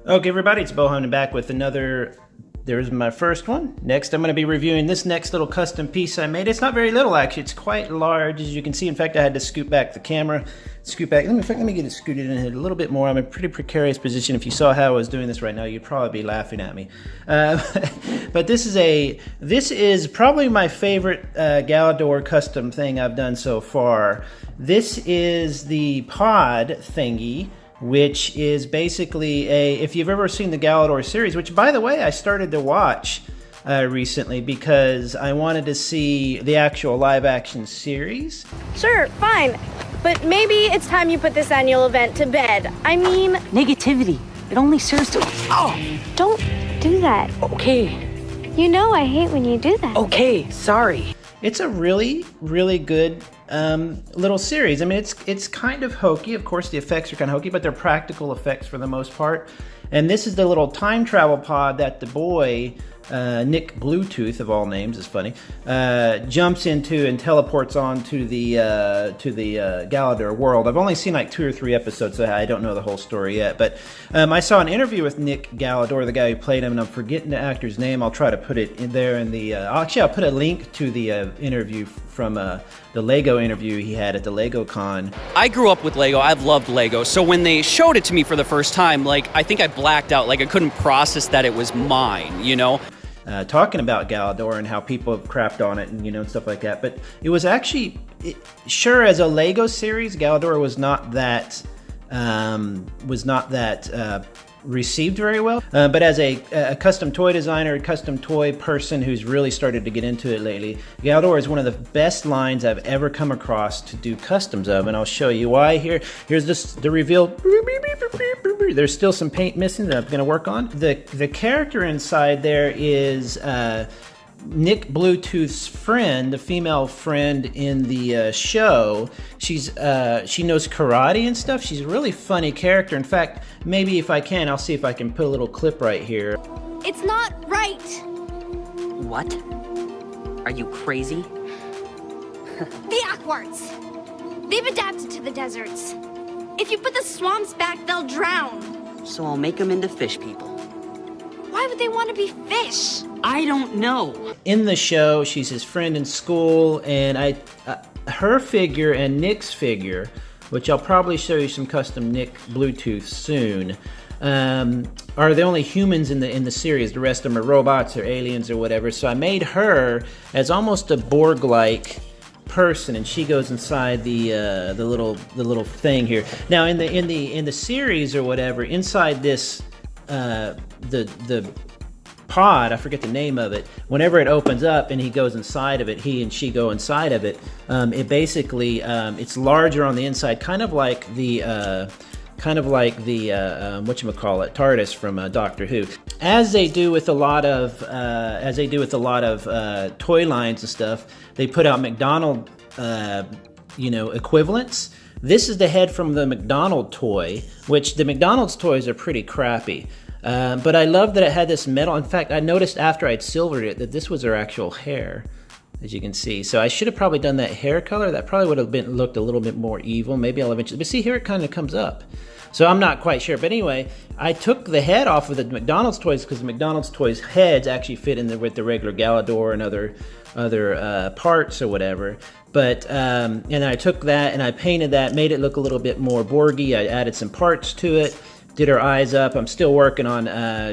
Okay, everybody, it's beau-hindman back with another. There's my first one. Next, I'm going to be reviewing this next little custom piece I made. It's not very little, actually. It's quite large, as you can see. In fact, I had to scoot back the camera. Scoot back. Let me get it scooted in a little bit more. I'm in a pretty precarious position. If you saw how I was doing this right now, you'd probably be laughing at me. But this is probably my favorite Galidor custom thing I've done so far. This is the pod thingy, which is basically if you've ever seen the Galidor series, which, by the way, I started to watch recently because I wanted to see the actual live-action series. Sure, fine. But maybe it's time you put this annual event to bed. I mean... Negativity. It only serves to... Oh! Don't do that. Okay. You know I hate when you do that. Okay, sorry. It's a really, really good little series. I mean, it's kind of hokey. Of course, the effects are kind of hokey, but they're practical effects for the most part. And this is the little time travel pod that the boy, Nick Bluetooth of all names, is funny, jumps into and teleports on to the Galidor world. I've only seen like 2 or 3 episodes, so I don't know the whole story yet. But I saw an interview with Nick Galidor, the guy who played him, and I'm forgetting the actor's name. I'll try to put it in there in the... actually, I'll put a link to the interview from the Lego interview he had at the Lego Con. I grew up with Lego. I've loved Lego. So when they showed it to me for the first time, like, I think I blacked out. Like, I couldn't process that it was mine, you know? Talking about Galidor and how people have crapped on it and, and stuff like that. But it was actually, sure, as a Lego series, Galidor was not that received very well. But as a custom toy designer, custom toy person who's really started to get into it lately, Galidor is one of the best lines I've ever come across to do customs of, and I'll show you why. Here's the reveal. There's still some paint missing that I'm going to work on. The character inside there is Nick Bluetooth's friend, the female friend in the show. She knows karate and stuff. She's a really funny character. In fact, maybe if I can, I'll see if I can put a little clip right here. It's not right. What? Are you crazy? The Aquarts. They've adapted to the deserts. If you put the swamps back, they'll drown. So I'll make them into fish people. Why would they want to be fish? I don't know. In the show, she's his friend in school, and her figure and Nick's figure, which I'll probably show you some custom Nick Bluetooth soon, are the only humans in the series. The rest of them are robots or aliens or whatever. So I made her as almost a Borg-like person, and she goes inside the little thing here. Now in the series or whatever, inside this the pod, I forget the name of it, whenever it opens up and he goes inside of it, he and she go inside of it, it basically it's larger on the inside, kind of like the whatchamacallit, TARDIS from Doctor Who. As they do with a lot of toy lines and stuff, they put out McDonald equivalents. This is the head from the McDonald toy, which the McDonald's toys are pretty crappy. But I love that it had this metal. In fact, I noticed after I'd silvered it that this was her actual hair, as you can see. So I should have probably done that hair color. That probably would have looked a little bit more evil. Maybe I'll eventually, but see, here it kind of comes up. So I'm not quite sure. But anyway, I took the head off of the McDonald's toys because the McDonald's toys heads actually fit in there with the regular Galidor and other parts or whatever. But and I took that and I painted that, made it look a little bit more Borgy. I added some parts to it, did her eyes up. I'm still working on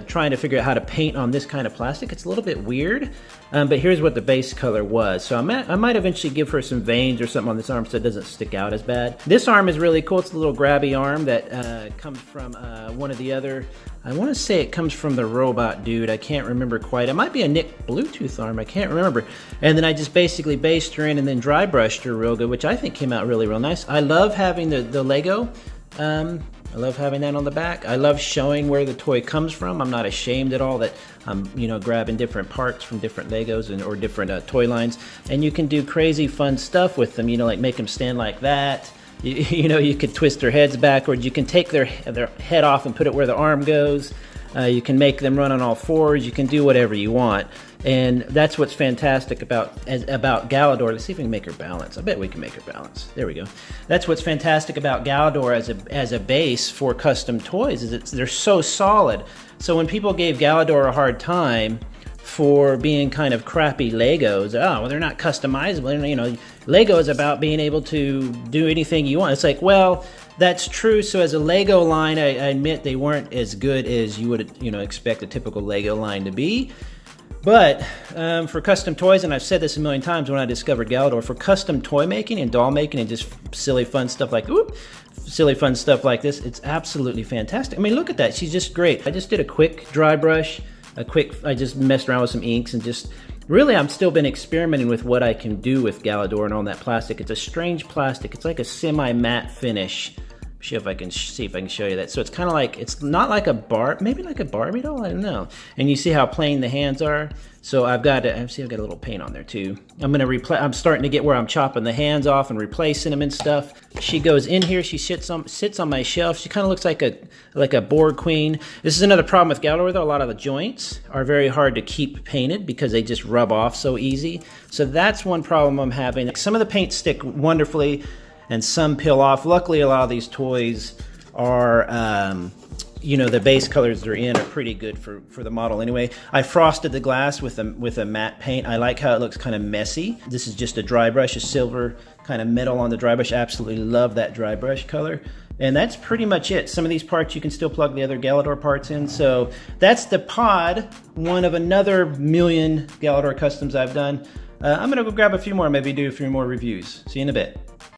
trying to figure out how to paint on this kind of plastic. It's a little bit weird, but here's what the base color was. So I might eventually give her some veins or something on this arm so it doesn't stick out as bad. This arm is really cool. It's a little grabby arm that comes from one of the other, I want to say it comes from the robot dude. I can't remember quite. It might be a Nick Bluetooth arm. I can't remember. And then I just basically based her in and then dry brushed her real good, which I think came out really, real nice. I love having the Lego. I love having that on the back. I love showing where the toy comes from. I'm not ashamed at all that I'm, grabbing different parts from different Legos or different toy lines. And you can do crazy fun stuff with them, like make them stand like that. You could twist their heads backwards. You can take their head off and put it where the arm goes. You can make them run on all fours. You can do whatever you want. And that's what's fantastic about Galidor. Let's see if we can make her balance. I bet we can make her balance. There we go. That's what's fantastic about Galidor as a base for custom toys, is they're so solid. So when people gave Galidor a hard time for being kind of crappy Legos, oh, well, they're not customizable. You know, Lego is about being able to do anything you want. It's like, well, that's true. So as a Lego line, I admit they weren't as good as you would, expect a typical Lego line to be. But for custom toys, and I've said this a million times when I discovered Galidor, for custom toy making and doll making and just silly fun stuff like this, it's absolutely fantastic. I mean, look at that. She's just great. I just did a quick dry brush, I just messed around with some inks and just, really, I'm still been experimenting with what I can do with Galidor and on that plastic. It's a strange plastic. It's like a semi-matte finish. See if I can show you that. So it's kind of like, it's not like maybe like a Barbie doll, I don't know. And you see how plain the hands are. So I've got a little paint on there too. I'm starting to get where I'm chopping the hands off and replacing them and stuff. She goes in here, she sits on my shelf. She kind of looks like a board queen. This is another problem with Galidor though. A lot of the joints are very hard to keep painted because they just rub off so easy. So that's one problem I'm having. Some of the paints stick wonderfully and some peel off. Luckily, a lot of these toys are, the base colors they're in are pretty good for the model anyway. I frosted the glass with a matte paint. I like how it looks kind of messy. This is just a dry brush, a silver kind of metal on the dry brush. Absolutely love that dry brush color. And that's pretty much it. Some of these parts you can still plug the other Galidor parts in. So that's the pod, one of another million Galidor customs I've done. I'm gonna go grab a few more, maybe do a few more reviews. See you in a bit.